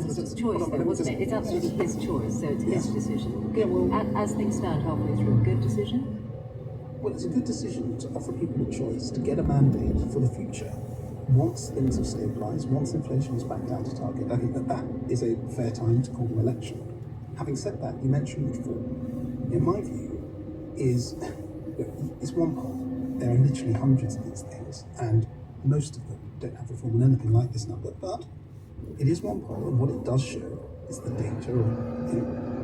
Chancellor's choice, though, wasn't it? It's absolutely his choice, so it's his decision. Yeah, well, As things stand halfway through, good decision? well, it's a good decision to offer people a choice, to get a mandate for the future. Once things have stabilised, once inflation is back down to target, I think that is a fair time to call an election. Having said that, you mentioned reform. In my view, is one poll. There are literally hundreds of these things, and most of them don't have reform in anything like this number, but it is one poll, and what it does show is the data of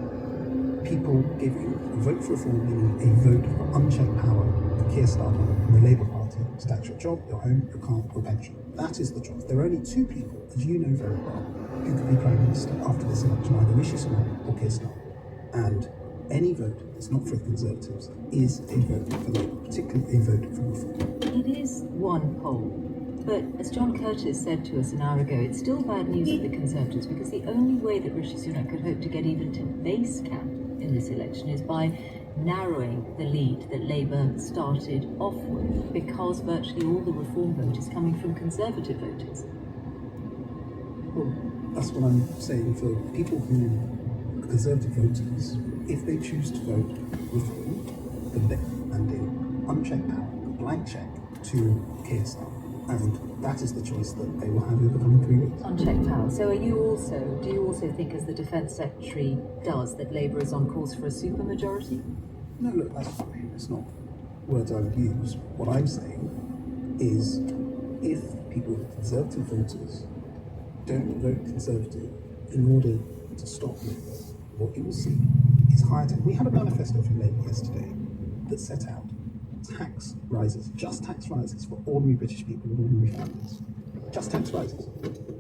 people giving a vote for reform, meaning a vote for unchecked power for Keir Starmer and the Labour Party. That's your job, your home, your car, your pension. That is the choice. There are only two people, as you know very well, who could be Prime Minister after this election, either Rishi Sunak or Keir Starmer. And any vote that's not for the Conservatives is a vote for Labour, particularly a vote for reform. It is one poll, but as John Curtis said to us an hour ago, it's still bad news for the Conservatives because the only way that Rishi Sunak could hope to get even to base camp in this election is by narrowing the lead that Labour started off with, because virtually all the reform vote is coming from Conservative voters. Well, that's what I'm saying for people who are Conservative voters. If they choose to vote reform, then they're handing unchecked power, a blank check to Keir Starmer. And that is the choice that they will have over the coming 3 weeks. Unchecked power. So do you also think, as the Defence Secretary does, that Labour is on course for a supermajority? No, look, that's fine. It's not words I would use. What I'm saying is, if people, Conservative voters, don't vote Conservative in order to stop Labour, what you will see is higher tax. We had a manifesto from Labour yesterday that set out tax rises, just tax rises for ordinary British people and ordinary families. Just tax rises.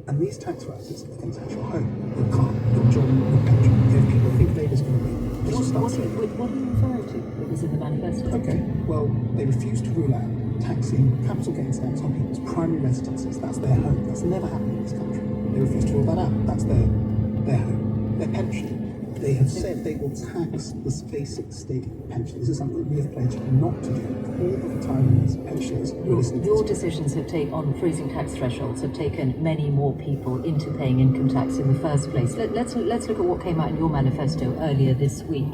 And these tax rises are going to tax your home, your car, your job, your pension. If people think Labour's going to win, they should start saying. What are you referring to that was in the manifesto? Okay, well, they refuse to rule out taxing capital gains tax on people's primary residences. That's their home. That's never happened in this country. They refuse to rule that out. That's their home. Their pension. They have said they will tax the basic state pension. This is something that we have pledged not to do. All the retirees, pensioners, your decisions on freezing tax thresholds have taken many more people into paying income tax in the first place. Let's look at what came out in your manifesto earlier this week,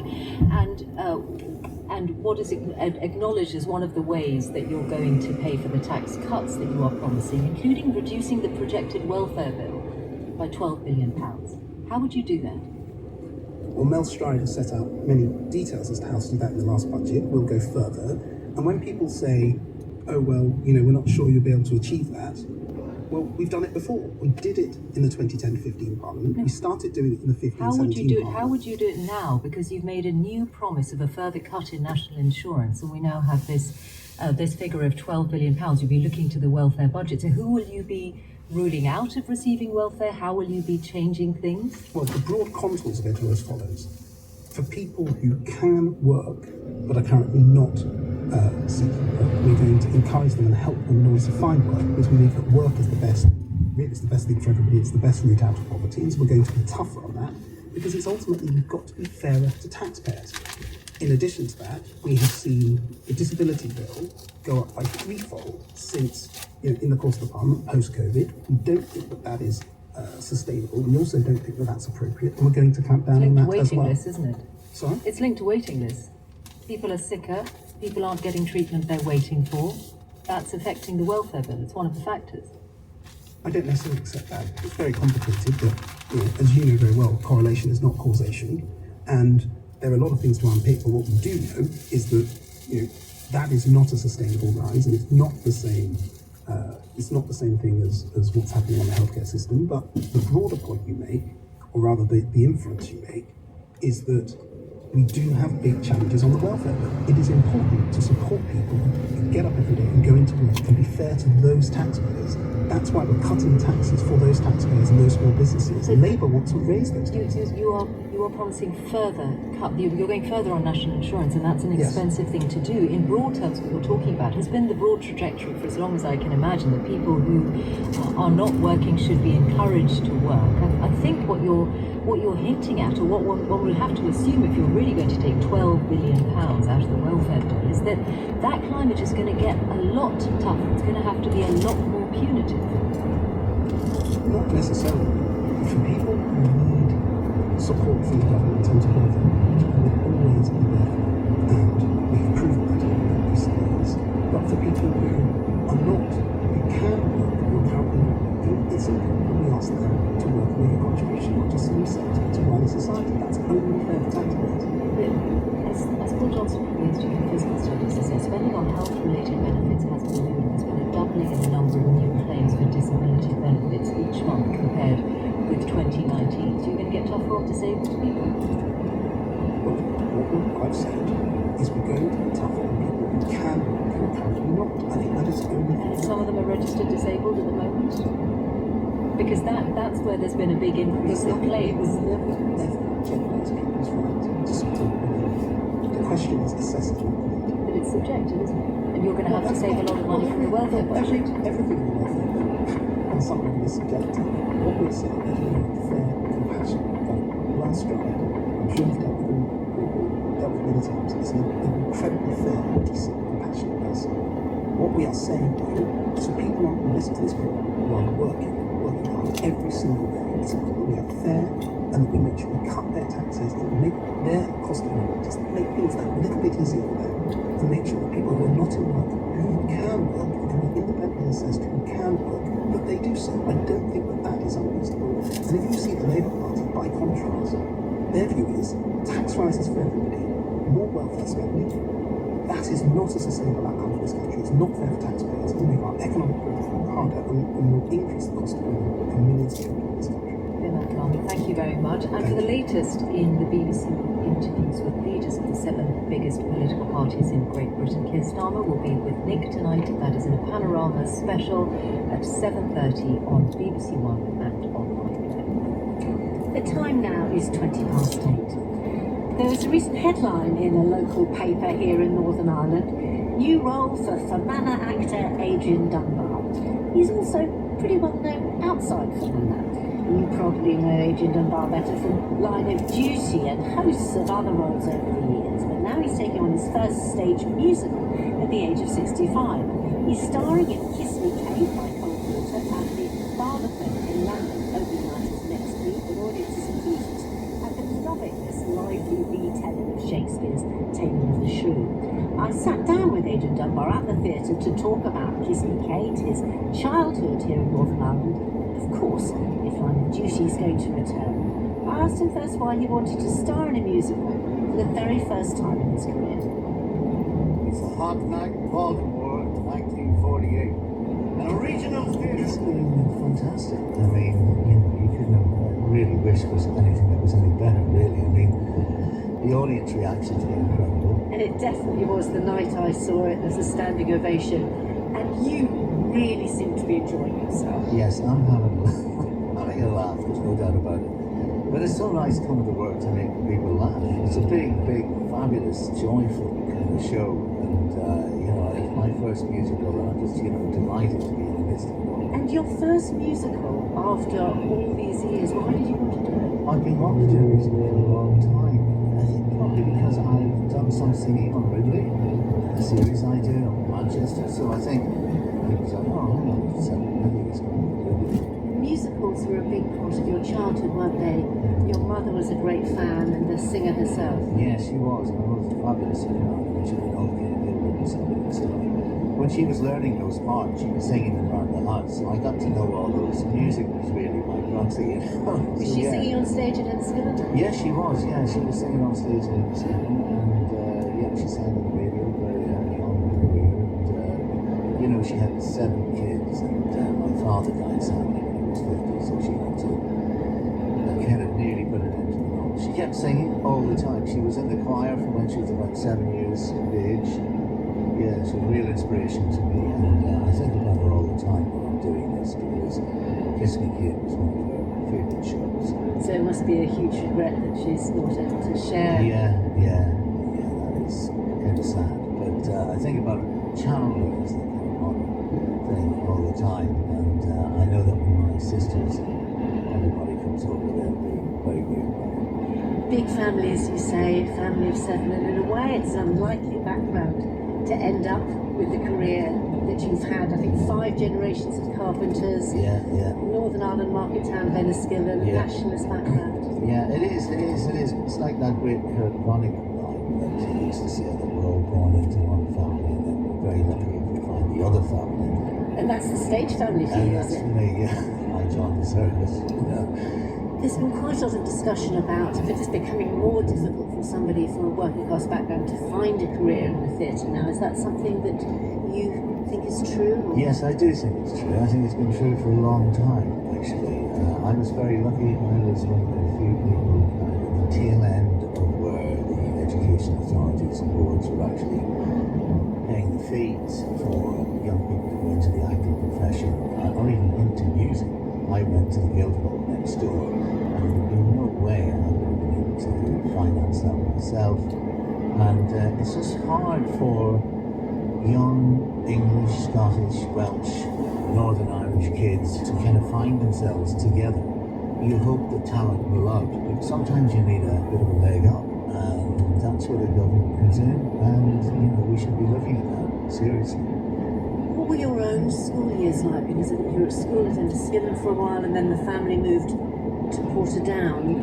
and what is acknowledged as one of the ways that you're going to pay for the tax cuts that you are promising, including reducing the projected welfare bill by £12 billion. How would you do that? Well, Mel Stride has set out many details as to how to do that in the last budget. We'll go further. And when people say, oh, well, we're not sure you'll be able to achieve that, well, we've done it before. We did it in the 2010-15 Parliament. We started doing it in the 15-17 Parliament. How would you do it now? Because you've made a new promise of a further cut in national insurance, and we now have this figure of £12 billion. You'll be looking to the welfare budget. So who will you be ruling out of receiving welfare? How will you be changing things? Well, the broad contours of it are as follows. For people who can work but are currently not seeking work, we're going to encourage them and help them in order to find work, because we believe that work is the best thing for everybody. It's the best route out of poverty, and so we're going to be tougher on that, because it's ultimately we've got to be fairer to taxpayers. In addition to that, we have seen the disability bill go up by threefold since, in the course of the Parliament, post-COVID. We don't think that is sustainable. We also don't think that that's appropriate, and we're going to clamp down on that as well. It's linked to waiting lists, isn't it? Sorry? It's linked to waiting lists. People are sicker, people aren't getting treatment they're waiting for. That's affecting the welfare bill. It's one of the factors. I don't necessarily accept that. It's very complicated, but as you know very well, correlation is not causation, and there are a lot of things to unpick, but what we do know is that that is not a sustainable rise, and it's not the same. It's not the same thing as what's happening on the healthcare system. But the broader point you make, or rather the inference you make, is that we do have big challenges on the welfare bill. It is important to support people who get up every day and go into work and be fair to those taxpayers. That's why we're cutting taxes for those taxpayers and those small businesses. And Labour wants to raise those taxes. You are promising further cut. You're going further on national insurance, and that's an expensive thing to do. In broad terms, what you're talking about has been the broad trajectory for as long as I can imagine, that people who are not working should be encouraged to work. I think what you're hinting at, or what one would have to assume if you're really going to take £12 billion out of the welfare bill, is that climate is going to get a lot tougher. It's going to have to be a lot more punitive. Not necessarily. For people who need support from the government in terms of health coverage, we'll always be there for them, and we've proven that over recent years. But for people who are not, who can work, who are currently not working, it's important that we ask them to work and make a contribution, not just in research, but to wider society. That's only fair for taxpayers. As Paul Johnson from the Institute for Physical Studies has said, spending on health-related benefits has ballooned. There's been a doubling in the number of new claims for disability benefits each month compared with 2019. So you're going to get tougher on disabled people? What I've said is we're going to be tougher on people who can work, who are currently not. I think that is only fair. And some of them are registered disabled at the moment? Because that's where there's been a big increase in claims. Never jeopardise people's right to support the question is assessed locally. But it's subjective, isn't it? And you're going to have to save a lot of money from the welfare budget. Everything in the welfare on some level is subjective. What we're saying is we need fair, compassionate government. Last stride, I'm sure you've dealt with many times, is an incredibly fair, decent, compassionate person. What we are saying, though, is for people who listen to this program who are working hard every single day, it's important that we are fair and that we make sure we cut their taxes and make their cost of living, just make things that little bit easier for them, and make sure that people who are not in work, who can work, who can be independently assessed, who can work, that they do so. I don't think that is unreasonable. And if you see the Labour Party, by contrast, their view is tax rises for everybody, more welfare spending. That is not a sustainable outcome for this country. It's not fair for taxpayers. It will make our economic growth harder and will increase the cost of living for millions of people in this country. Thank you very much. And for the latest in the BBC interviews with leaders of the 7 biggest political parties in Great Britain, Keir Starmer will be with Nick tonight. That is in a Panorama special at 7:30 on BBC One and online. The time now is 8:20. There was a recent headline in a local paper here in Northern Ireland. New role for Fermanagh actor Adrian Dunbar. He's also pretty well known outside Fermanagh. You probably know Adrian Dunbar better from Line of Duty and hosts of other roles over the years, but now he's taking on his first stage musical at the age of 65. He's starring in Kiss Me Kate by Cole Porter and the Barbican in London, opening night is next week with audiences engaged and been loving this lively retelling of Shakespeare's Taming of the Shrew. I sat down with Adrian Dunbar at the theatre to talk about Kiss Me Kate, his childhood here in Northern Ireland, and of course, if Line of Duty is going to return. I asked him first why he wanted to star in a musical for the very first time in his career. It's a hot night in Baltimore, 1948. An original theatre. It's been fantastic. I mean, you couldn't have really wished for anything that was any better, really. I mean, the audience reaction's been incredible. And it definitely was. The night I saw it, there's a standing ovation. And you really seem to be enjoying yourself. Yes, I'm having a laugh, there's no doubt about it. But it's so nice coming to work to make people laugh. It's a big, fabulous, joyful kind of show. And, it's my first musical, and I'm just, delighted to be in the midst of it all. And your first musical after all these years, why did you want to do it? I've been wanting to do a musical for a long time. I think probably because I've done some singing on Ridley, a series I did on Manchester, so I think people say, oh, hang on, maybe it's going to be Ridley. Musicals were a big part of your childhood, weren't they? Your mother was a great fan and a singer herself. Yeah, she was. My mother was a fabulous singer, and she would always get a something and stuff. When she was learning those parts, she was singing them around the house, so I got to know all those. Music was really my proxy, Was she singing on stage at Enniskillen? Yeah, she was. Yeah, she was singing on stage at Enniskillen, and she sang on the radio very early on in her career. And she had 7 kids, and my father died sadly when he was 50, so she had to kind of nearly put an end to it all. She kept singing all the time. She was in the choir from when she was about 7 years of age. Yeah, she was a real inspiration to me, and I think about her all the time when I'm doing this, because Kiss Me Kate was one of her favourite shows. So it must be a huge regret that she's not able to share. Yeah, that is kind of sad. But I think about channeling as the kind of modern thing all the time, and I know that when my sisters and everybody comes over, they'll be very moved by it. Big family, as you say, family of 7, and in a way it's an unlikely background to end up with the career that you've had, I think, 5 generations of carpenters. Yeah, yeah. Northern Ireland market town of Enniskillen, Yeah. nationalist background. Yeah, it is. It's like that great Kurt Vonnegut line that he used to say that we're all born into one family and then we're very lucky if we find the other family. And that's the stage family for And you, that's is it? me, yeah. I joined the service. There's been quite a lot of discussion about if it's becoming more difficult for somebody from a working class background to find a career in the theatre now. Is that something that you think is true? Or? Yes, I do think it's true. I think it's been true for a long time, actually. I was very lucky. I was one of the few people at the tail end of where the education authorities and boards were actually paying the fees for young people to go into the acting profession or even into music. I went to the Guildhall next door, and there'd be no way I would have been able to finance that myself. And it's just hard for young English, Scottish, Welsh, Northern Irish kids to kind of find themselves together. You hope that talent will out, but sometimes you need a bit of a leg up, and that's where the government comes in, and we should be looking at that seriously. What were your own school years like? Because you were at school at Enniskillen for a while, and then the family moved to Portadown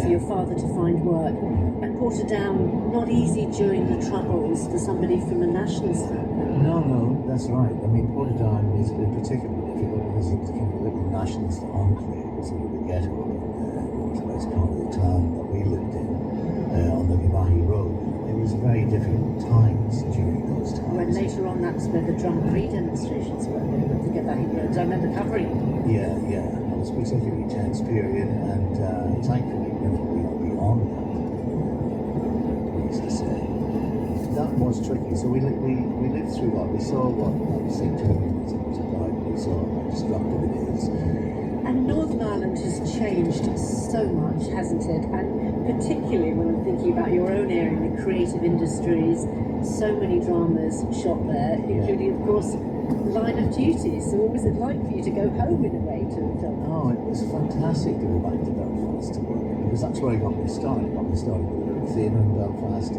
for your father to find work. And Portadown, not easy during the Troubles for somebody from a nationalist background. No, that's right. I mean, Portadown is particularly difficult because it was kind of a little nationalist enclave, it was a little ghetto in the northwest part of the town that we lived in, on the Gibahi Road. It was very difficult times during those times. When later on, that's where the Drum Free demonstrations were. To get that, I remember covering it. Yeah. It was a particularly tense period, and thankfully, we are beyond that. Pleased to say that was tricky. So we lived through that. We saw what St. Terminus was about. We saw how destructive it is. And Northern Ireland has changed so much, hasn't it? And particularly when I'm thinking about your own area, the creative industries, so many dramas shot there, including, of course, Line of Duty. So what was it like for you to go home in a way to film? Oh, it was fantastic to go back to Belfast to work, because that's where I got my start. I got my start with the theatre in Belfast.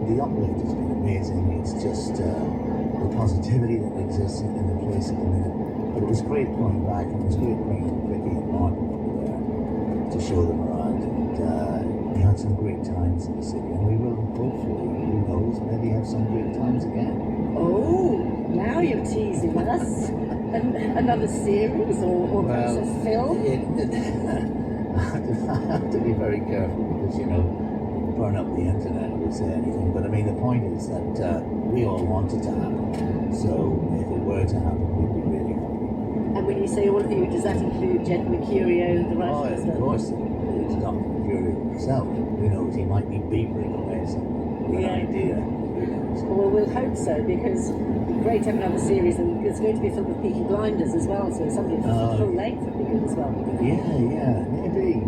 The uplift has been amazing. It's just the positivity that exists in the place at the minute. But it was great going back, and it was great bringing Vicky and Martin over there to show them around. And we had some great times in the city, and we will hopefully, who knows, maybe have some great times again. Oh, now you're teasing us. Another series or perhaps a film? I have to be very careful because, burn up the internet or say anything. But I mean, the point is that we all want it to happen. So if it were to happen, we'd be really happy. And when you say all of you, does that include Jed Mercurio, the writer? Oh, of course. It's Dr. Mercurio himself. Who knows? He might be beavering away some good idea. Who knows? Well, we'll hope so, because it'd be great to have another series, and there's going to be a film of Peaky Blinders as well, so something full length would be good as well. Yeah, maybe.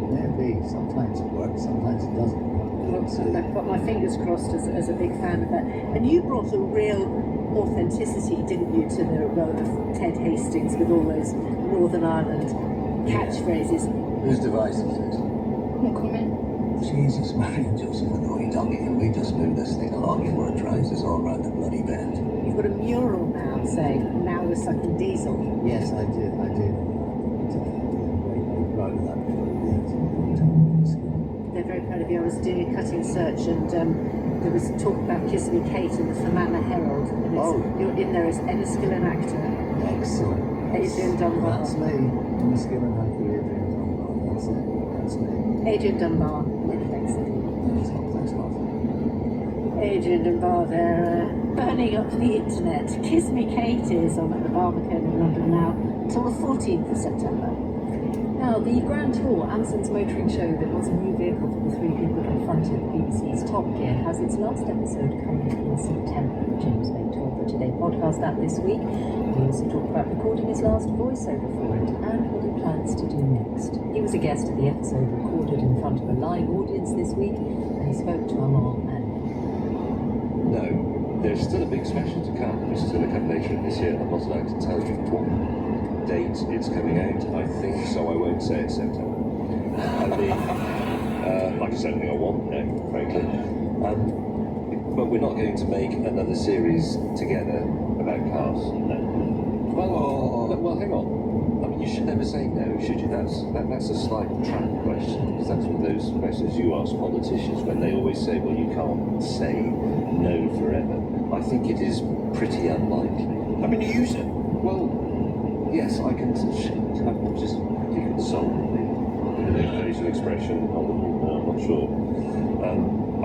Sometimes it works, sometimes it doesn't. I've got my fingers crossed as a big fan of that. And you brought a real authenticity, didn't you, to the role of Ted Hastings with all those Northern Ireland catchphrases. Whose device is it? No comment. Jesus, Mary and Joseph and Holy Donkey, and we just move this thing along before it drives us all around the bloody bend. You've got a mural now saying, now we're sucking diesel. Yes, I did. I'm very, very proud of that. They're very proud of you. I was doing a cutting search, and there was talk about Kiss Me Kate in the Fermanagh Herald. And you're in there as Enniskillen actor. Excellent. Adrian Dunbar. That's me. Enniskillen actor Adrian Dunbar. That's me. Adrian Dunbar. Many thanks, Adrian. Thanks, Martha. Adrian Dunbar there, burning up the internet. Kiss Me Kate is on at the Barbican in London now until the 14th of September. Now, the Grand Tour, Anson's motoring show that was a new vehicle for the three people confronted BBC's Top Gear, has its last episode coming in September. James May told the Today podcast that this week. He also talked about recording his last voiceover for it and what he plans to do next. He was a guest at the episode recorded in front of a live audience this week, and he spoke to Amal and No, there's still a big special to come. It's still a come later in this year. I'm not allowed to tell you what date it's coming out, I think, so I won't say it's September. Like I said, anything I want now, frankly. But we're not going to make another series together about cars. No. Well, hang on. I mean, you should never say no, should you? That's a slight trap question, because that's one of those questions you ask politicians when they always say, well, you can't say no forever. I think it is pretty unlikely. I mean, you use it. Well, yes, I can. I'm just pretty consoled. The facial expression, I'm not sure.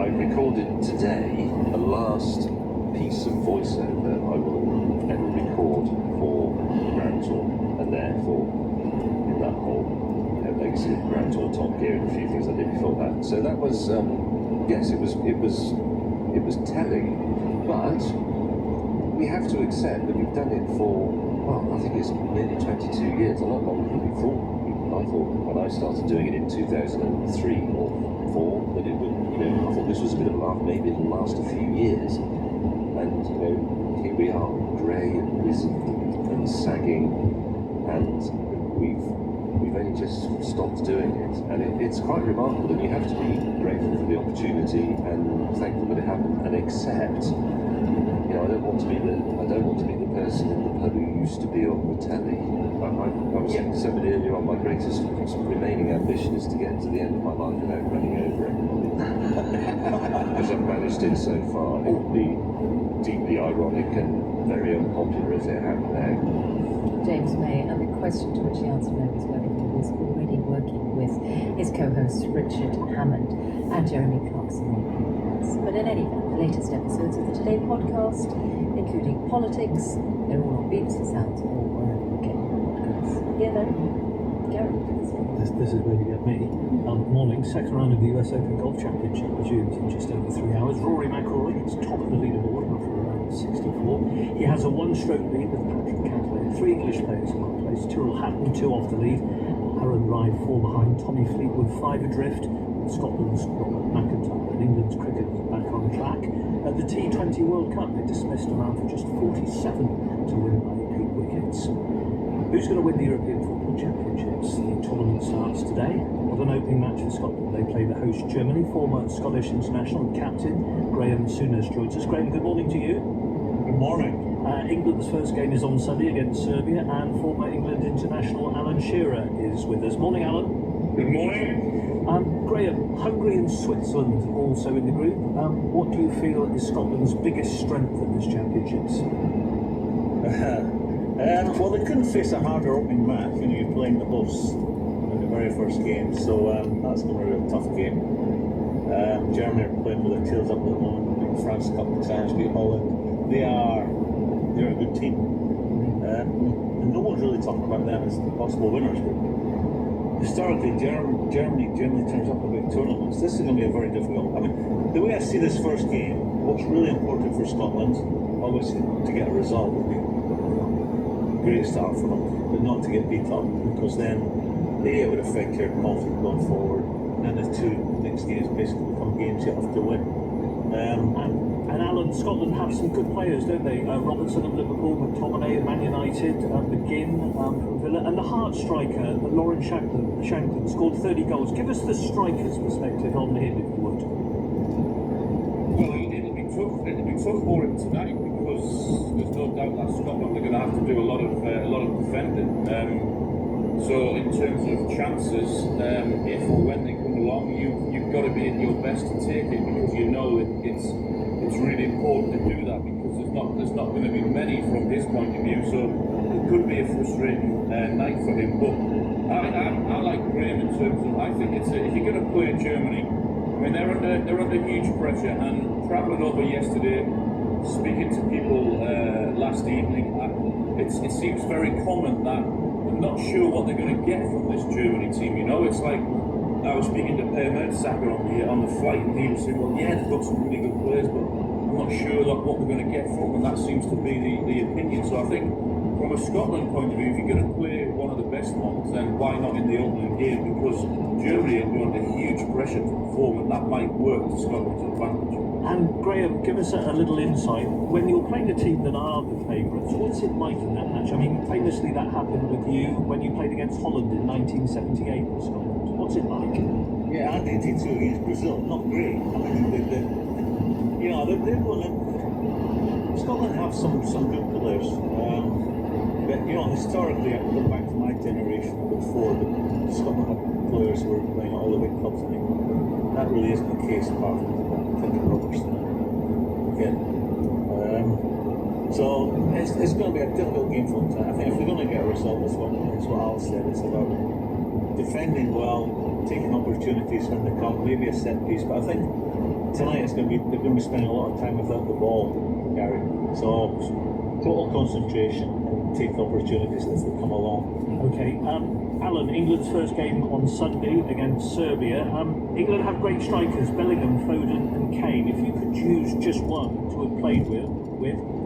I recorded today the last piece of voiceover I will ever record for Grand Tour, and therefore in that whole legacy of Grand Tour, Top Gear, and a few things I did before that. So that was, yes, it was telling, but we have to accept that we've done it for, well, I think it's nearly 22 years, a lot longer than we thought. I thought when I started doing it in 2003 or 4 that it would, I thought this was a bit of a laugh, maybe it'll last a few years. And, here we are, grey and wizened and sagging, and we've only just stopped doing it. And it's quite remarkable, and you have to be grateful for the opportunity and thankful that it happened, and accept, I don't want to be the person in the pub who used to be on the telly. I was saying to somebody earlier on, my greatest remaining ambition is to get to the end of my life without running over everybody. Because I've managed it so far. It would be deeply ironic and very unpopular if it happened now. James May, and the question to which the answer no is whether he was already working with his co-hosts Richard Hammond and Jeremy Clarkson on podcasts. But in any event, the latest episodes of the Today podcast, including politics, they're all on BBC Sounds or wherever you get your podcasts. Here then, Gary. This is really get me. Morning, second round of the US Open Golf Championship resumes in just over 3 hours. Rory McIlroy is top of the leaderboard after around 64. He has a one-stroke lead with Patrick Cantlay. 3 English players in one place. Tyrrell Hatton 2 off the lead. Aaron Rai 4 behind. Tommy Fleetwood 5 adrift. Scotland's Robert McIntyre and England's cricket is back on track. At the T20 World Cup, they dismissed a man for just 47 to win by 8 wickets. Who's going to win the European Football Championships? The tournament starts today. With an opening match for Scotland, they play the host Germany. Former Scottish international captain Graham Souness joins us. Graham, good morning to you. Good morning. England's first game is on Sunday against Serbia, and former England international Alan Shearer is with us. Morning, Alan. Good morning. Graham, Hungary and Switzerland also in the group. What do you feel is Scotland's biggest strength at this championships? Well, they couldn't face a harder opening match. You're playing the hosts in the very first game, so that's going to be a tough game. Germany are playing with their tails up at the moment. France a couple of times, beat Holland. They're a good team. And no one's really talking about them as possible winners. But historically, Germany generally turns up at big tournaments. This is going to be a very difficult. I mean, the way I see this first game, what's really important for Scotland, obviously to get a result would be a great start for them, but not to get beat up, because then it would affect their confidence going forward. And the 2 next games basically become games you have to win. And Alan, Scotland have some good players, don't they? Robertson of Liverpool, McTominay of Man United, McGinn from Villa, and the Heart striker, Lauren Shanklin, scored 30 goals. Give us the striker's perspective on him, if you would. Well, it'll be tough for him tonight, because there's no doubt that Scotland are going to have to do a lot of defending. So in terms of chances, if or when they come along, you've got to be at your best to take it, because it's really important to do that, because there's not going to be many from his point of view. So it could be a frustrating night for him. But I like Graham in terms of, I think if you're going to play Germany, I mean they're under huge pressure, and travelling over yesterday, speaking to people last evening, it seems very common that I'm not sure what they're going to get from this Germany team. It's like I was speaking to Per Mertesacker on the flight, and he was saying, well, yeah, they've got some really good players, but I'm not sure what we're going to get from them, and that seems to be the opinion. So I think from a Scotland point of view, if you're going to play one of the best ones, then why not in the opening game? Because Germany will be under huge pressure to perform, and that might work to Scotland's advantage. And Graham, give us a little insight. When you're playing a team that are the favourites, what's it like in that match? I mean, famously that happened with you when you played against Holland in 1978 in Scotland. What's it like? Yeah, and 82 against Brazil, not great. I mean, they're going to, Scotland have have some good players. But you know, historically, I go back to my generation before the Scotland players were playing at all the big clubs in England. That really isn't the case apart from Thinking Robertson again. So it's going to be a difficult game for them tonight. I think if they're going to get a result, it's what Al said. It's about defending well, taking opportunities when they come, maybe a set piece. But I think tonight they're going to be spending a lot of time without the ball, Gary. So total concentration and take opportunities as they come along. Okay, Alan, England's first game on Sunday against Serbia. England have great strikers, Bellingham, Foden and Kane. If you could choose just one to have played with,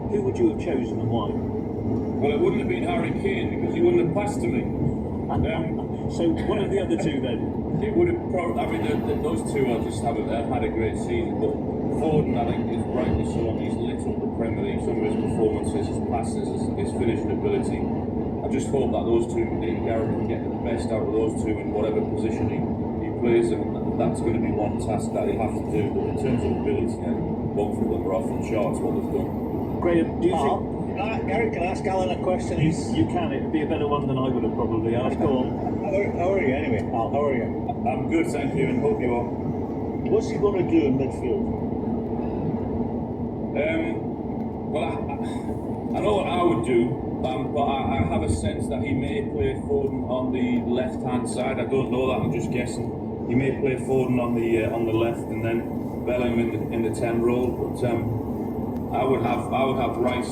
who would you have chosen and why? Well, it wouldn't have been Harry Kane because he wouldn't have passed to me. So one of the other two then? It would have probably, I mean, those two are just haven't had a great season, but Foden, I think, is rightly so on. He's lit up the Premier League, some of his performances, his passes, his finishing ability. I just hope that those two, Gareth, can get the best out of those two in whatever position he plays, and that's going to be one task that he'll have to do. But in terms of ability, both of them are off the charts what they've done. Graham, do you think... Gary, can I ask Alan a question? You can. It would be a better one than I would have probably asked. Go on. How are you anyway, Al? How are you? I'm good, thank you, and hope you are. What's he going to do in midfield? Well, I know what I would do, but I have a sense that he may play Foden on the left-hand side. I don't know that. I'm just guessing. He may play Foden on the left, and then Bellingham in the 10 role. But I would have Rice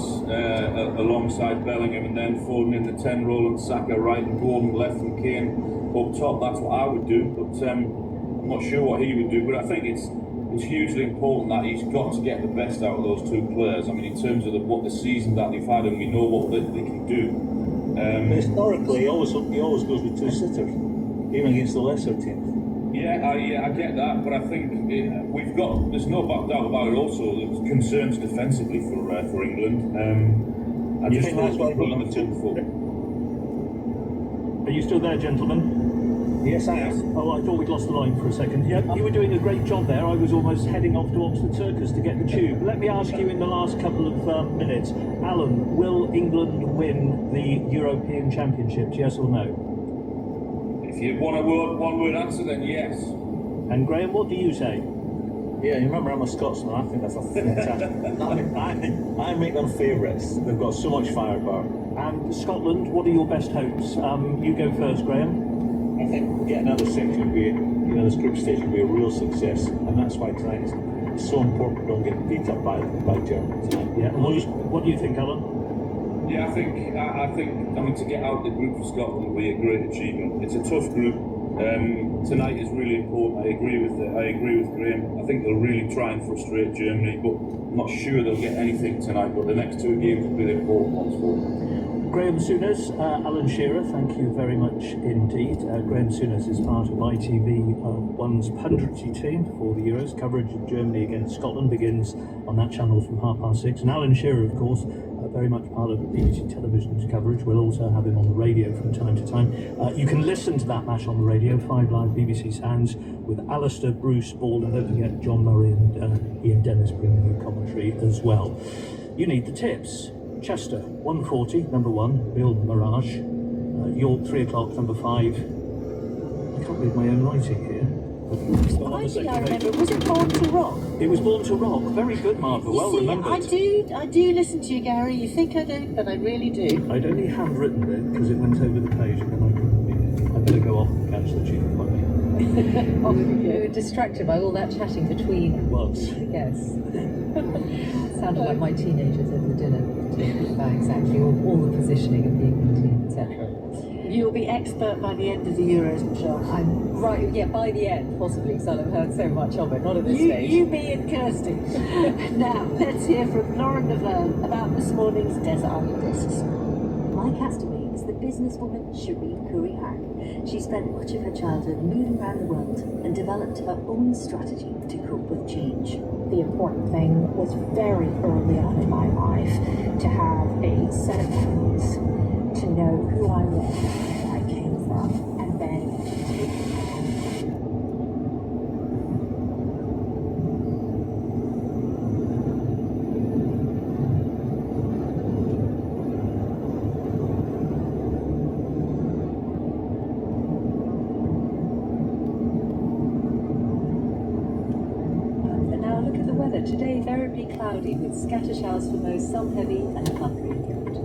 alongside Bellingham, and then Foden in the 10 role, and Saka right, and Gordon left, and Kane up top. That's what I would do. But I'm not sure what he would do. But I think it's hugely important that he's got to get the best out of those two players. I mean, in terms of what the season that they've had, and we know what they can do. But historically, he always goes with two sitters, even against the lesser teams. Yeah, I get that, but I think there's no doubt about it also, there's concerns defensively for England. I You just think that's what on the two before. Are you still there, gentlemen? Yes, I am. Oh, I thought we'd lost the line for a second. Yeah, you were doing a great job there. I was almost heading off to Oxford Circus to get the tube. Let me ask you in the last couple of minutes, Alan, will England win the European Championships, yes or no? If you want a one-word answer, then yes. And Graham, what do you say? Yeah, you remember I'm a Scotsman. I think that's a fantastic. I make them favourites. They've got so much firepower. And Scotland, what are your best hopes? You go first, Graham. I think getting out of the six would be, this group stage would be a real success, and that's why tonight is so important. We don't get beat up by Germany tonight. Yeah. And what do you think, Alan? Yeah, I think to get out the group for Scotland will be a great achievement. It's a tough group. Tonight is really important. I agree with Graham. I think they'll really try and frustrate Germany, but I'm not sure they'll get anything tonight. But the next two games will be the important ones for them. Graham Souness, Alan Shearer, thank you very much indeed. Graham Souness is part of ITV One's punditry team for the Euros. Coverage of Germany against Scotland begins on that channel from 6:30. And Alan Shearer, of course, very much part of BBC Television's coverage. We'll also have him on the radio from time to time. You can listen to that match on the radio, 5 Live BBC Sounds, with Alistair, Bruce, Ball, and don't forget John Murray and Ian Dennis bringing you commentary as well. You need the tips. Chester, 140, number 1, Bill Mirage. York, 3 o'clock, number 5. I can't read my own writing here. I think I remember. Was it Born to Rock? It was Born to Rock. Very good, Martha. Well remembered. I do listen to you, Gary. You think I don't, but I really do. I'd only handwritten it because it went over the page and then I couldn't read it. I better go off and catch the tube. We were distracted by all that chatting between. It was. Yes. Sounded like my teenagers at the dinner talking about exactly all the positioning of the England team, etc. You'll be expert by the end of the Euros, Michelle. I'm right, yeah, by the end, possibly, because I'll have heard so much of it, not at this stage. You, me and Kirsty. Now, let's hear from Lauren Laverne about this morning's Desert Island Discs. My castaway is the businesswoman Shireen Curry-Hack. She spent much of her childhood moving around the world and developed her own strategy to cope with change. The important thing was very early on in my life to have a set of values, to know who I was, where I came from, and then to take it home. today variably cloudy with scattered showers for most, some heavy and thundery throughout.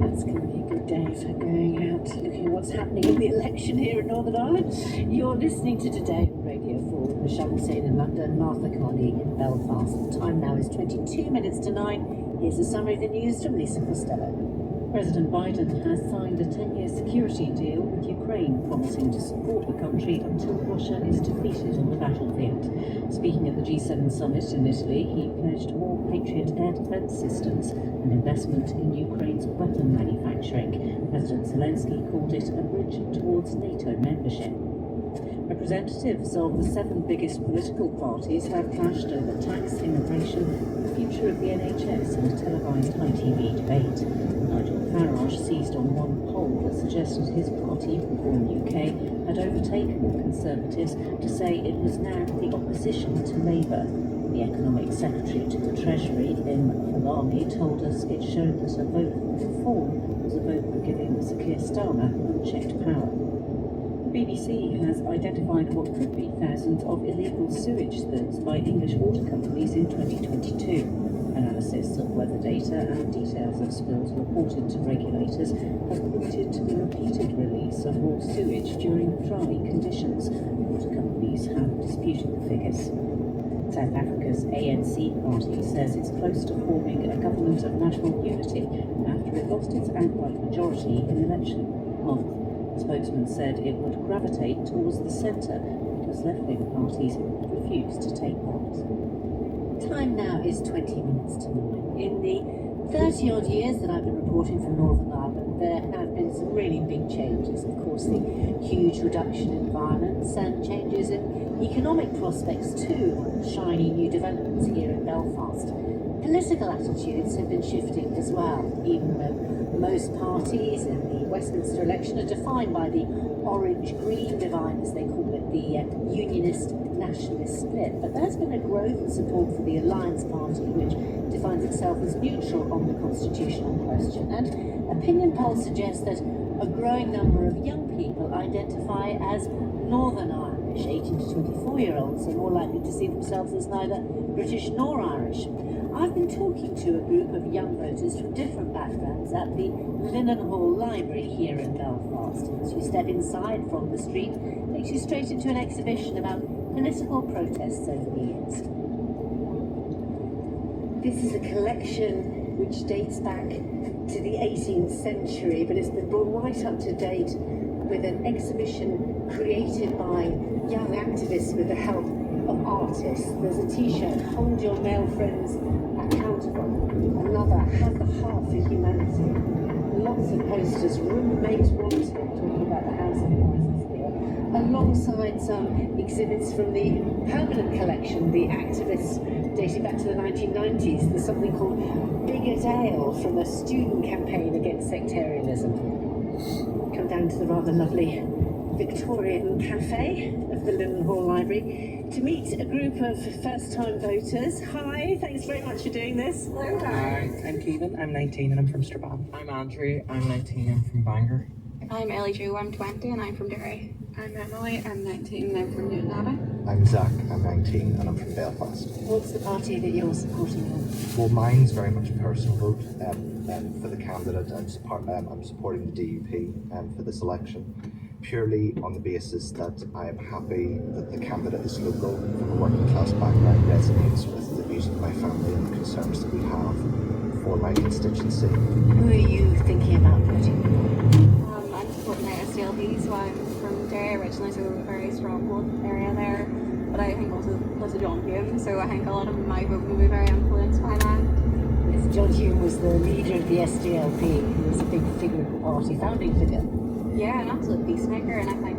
That's going to be a good day for going out looking at what's happening in the election here in Northern Ireland. You're listening to Today on Radio 4 with Michelle Hussain in London, Martha Carney in Belfast. The time now is 22 minutes to 9. Here's a summary of the news from Lisa Costello. President Biden has signed a 10-year security deal with Ukraine, promising to support the country until Russia is defeated on the battlefield. Speaking at the G7 summit in Italy, he pledged more Patriot air defense systems and investment in Ukraine's weapon manufacturing. President Zelensky called it a bridge towards NATO membership. Representatives of the 7 biggest political parties have clashed over tax, immigration, and the future of the NHS in a televised ITV debate. Nigel Farage seized on one poll that suggested his party, Reform UK, had overtaken the Conservatives to say it was now the opposition to Labour. The Economic Secretary to the Treasury, Im Falami, told us it showed that a vote for reform was a vote for giving Sir Keir Starmer unchecked power. The BBC has identified what could be thousands of illegal sewage spills by English water companies in 2022. Analysis of weather data and details of spills reported to regulators have pointed to the repeated release of raw sewage during dry conditions. Water companies have disputed the figures. South Africa's ANC party says it's close to forming a government of national unity after it lost its outright majority in election month. The spokesman said it would gravitate towards the centre because left-wing parties refuse to take part. Time now is 20 minutes to 9. In the 30-odd years that I've been reporting from Northern Ireland, there have been some really big changes. Of course, the huge reduction in violence and changes in economic prospects too, shiny new developments here in Belfast. Political attitudes have been shifting as well, even though most parties in the Westminster election are defined by the orange-green divide, as they call it, the unionist-nationalist split. But there's been a growth in support for the Alliance Party, which defines itself as neutral on the constitutional question. And opinion polls suggest that a growing number of young people identify as Northern Irish. 18 to 24-year-olds are more likely to see themselves as neither British nor Irish. I've been talking to a group of young voters from different backgrounds at the Linnenhall Library here in Belfast. As you step inside from the street, it takes you straight into an exhibition about political protests over the years. This is a collection which dates back to the 18th century, but it's been brought right up to date with an exhibition created by young activists with the help of artists. There's a t-shirt, "Hold Your Male Friends Accountable." Another, "Have the Heart for Humanity." Lots of posters, "Roommates Wanted," talking about the housing crisis here, alongside some exhibits from the permanent collection, the activists dating back to the 1990s. There's something called Bigger Ale from a student campaign against sectarianism. Come down to the rather lovely Victorian cafe of the Linnenhall Library to meet a group of first-time voters. Hi, thanks very much for doing this. Hello. Hi, I'm Keevan, I'm 19 and I'm from Strabane. I'm Andrew, I'm 19 and I'm from Bangor. I'm Ellie Jo, I'm 20 and I'm from Derry. I'm Emily, I'm 19 and I'm from Newton Abbey. I'm Zach, I'm 19 and I'm from Belfast. What's the party that you're supporting? Well, mine's very much a personal vote for the candidate. I'm supporting the DUP for this election, purely on the basis that I am happy that the candidate is local, from a working class background, resonates with the views of my family and the concerns that we have for my constituency. Who are you thinking about voting for? I'm supporting the SDLP, so I'm from Derry originally, so a very stronghold area there. But I think also because of John Hume, so I think a lot of my vote will be very influenced by that. Yes, John Hume was the leader of the SDLP. He was a big figure of the party, founding figure. Yeah, an absolute peacemaker, and I think,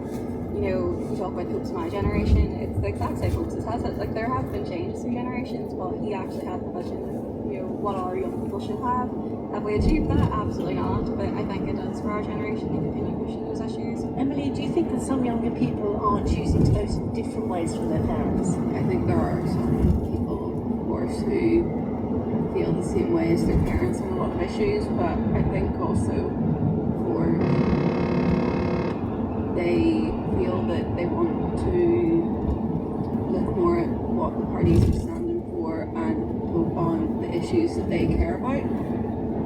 you know, you talk about hopes of my generation, it's the exact same hopes as has it. Like, there have been changes through generations, but he actually had the vision of, you know, what our young people should have. Have we achieved that? Absolutely not, but I think it does for our generation to continue pushing those issues. Emily, do you think that some younger people are choosing to vote in different ways from their parents? I think there are some people, of course, who feel the same way as their parents on a lot of issues, but I think also they feel that they want to look more at what the parties are standing for issues that they care about,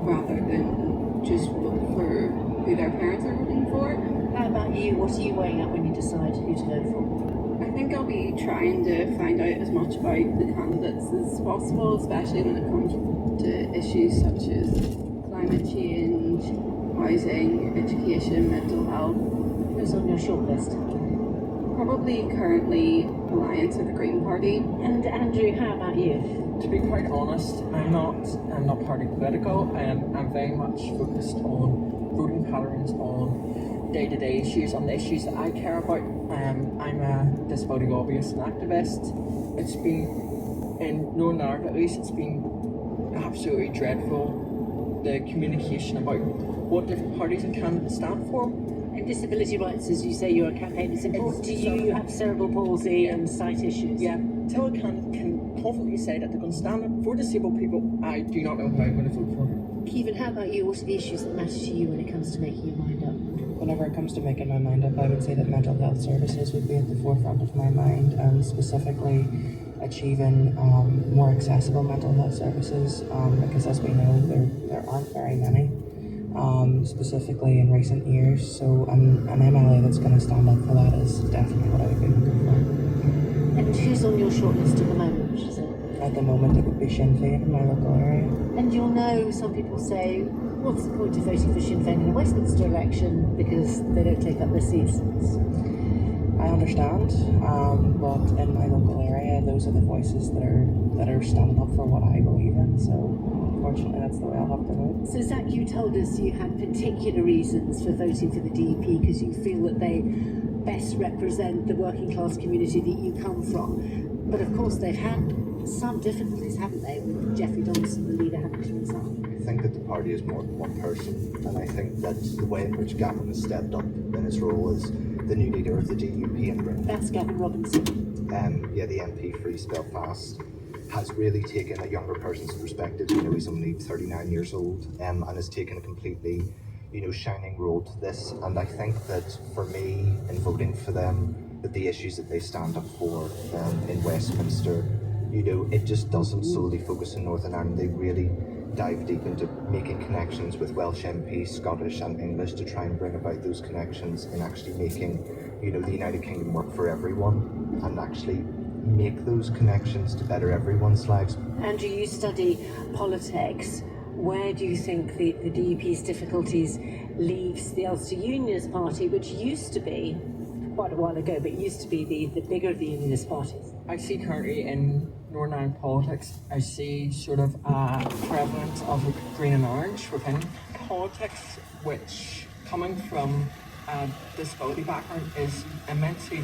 rather than just vote for who their parents are voting for. How about you? What are you weighing up when you decide who to vote for? I think I'll be trying to find out as much about the candidates as possible, especially when it comes to issues such as climate change, housing, education, mental health. Who's on your shortlist? Probably currently Alliance of the Green Party. And Andrew, how about you? To be quite honest, I'm not party political. I'm very much focused on voting patterns, on day-to-day issues, on the issues that I care about. I'm a disability lobbyist and activist. It's been, in Northern Ireland at least, it's been absolutely dreadful, the communication about what different parties and candidates stand for. And disability rights, as you say, you're a campaign. It's important to you. You have cerebral palsy and sight issues. Yeah, till a candidate can confidently say that they're going to stand up for disabled people, I do not know who I'm going to vote for. Kevin, how about you? What are the issues that matter to you when it comes to making your mind up? Whenever it comes to making my mind up, I would say that mental health services would be at the forefront of my mind, and specifically achieving more accessible mental health services, because as we know, there aren't very many. Specifically in recent years, so an MLA that's going to stand up for that is definitely what I would be looking for. And who's on your shortlist at the moment, Giselle? At the moment, it would be Sinn Féin in my local area. And you'll know, some people say, what's the point of voting for Sinn Féin in a Westminster election because they don't take up the seats? I understand, but in my local area, those are the voices that are standing up for what I believe in, so unfortunately that's the way I'll have to vote. So Zach, you told us you had particular reasons for voting for the DUP because you feel that they best represent the working class community that you come from. But of course they've had some difficulties, haven't they, with Jeffrey Donaldson, the leader, having to resign. I think that the party is more than one person, and I think that the way in which Gavin has stepped up in his role as the new leader of the DUP in Britain. That's Gavin Robinson. The MP for East Belfast has really taken a younger person's perspective. He's only 39 years old, and has taken a completely, shining role to this. And I think that for me, in voting for them, that the issues that they stand up for in Westminster, it just doesn't solely focus on Northern Ireland. They really dive deep into making connections with Welsh MPs, Scottish and English, to try and bring about those connections and actually making, the United Kingdom work for everyone, and actually make those connections to better everyone's lives. Andrew, you study politics. Where do you think the DUP's difficulties leaves the Ulster Unionist Party, which used to be, quite a while ago, but used to be the bigger of the Unionist parties? I see currently in Northern Ireland politics, I see sort of a prevalence of green and orange within politics, which, coming from a disability background, is immensely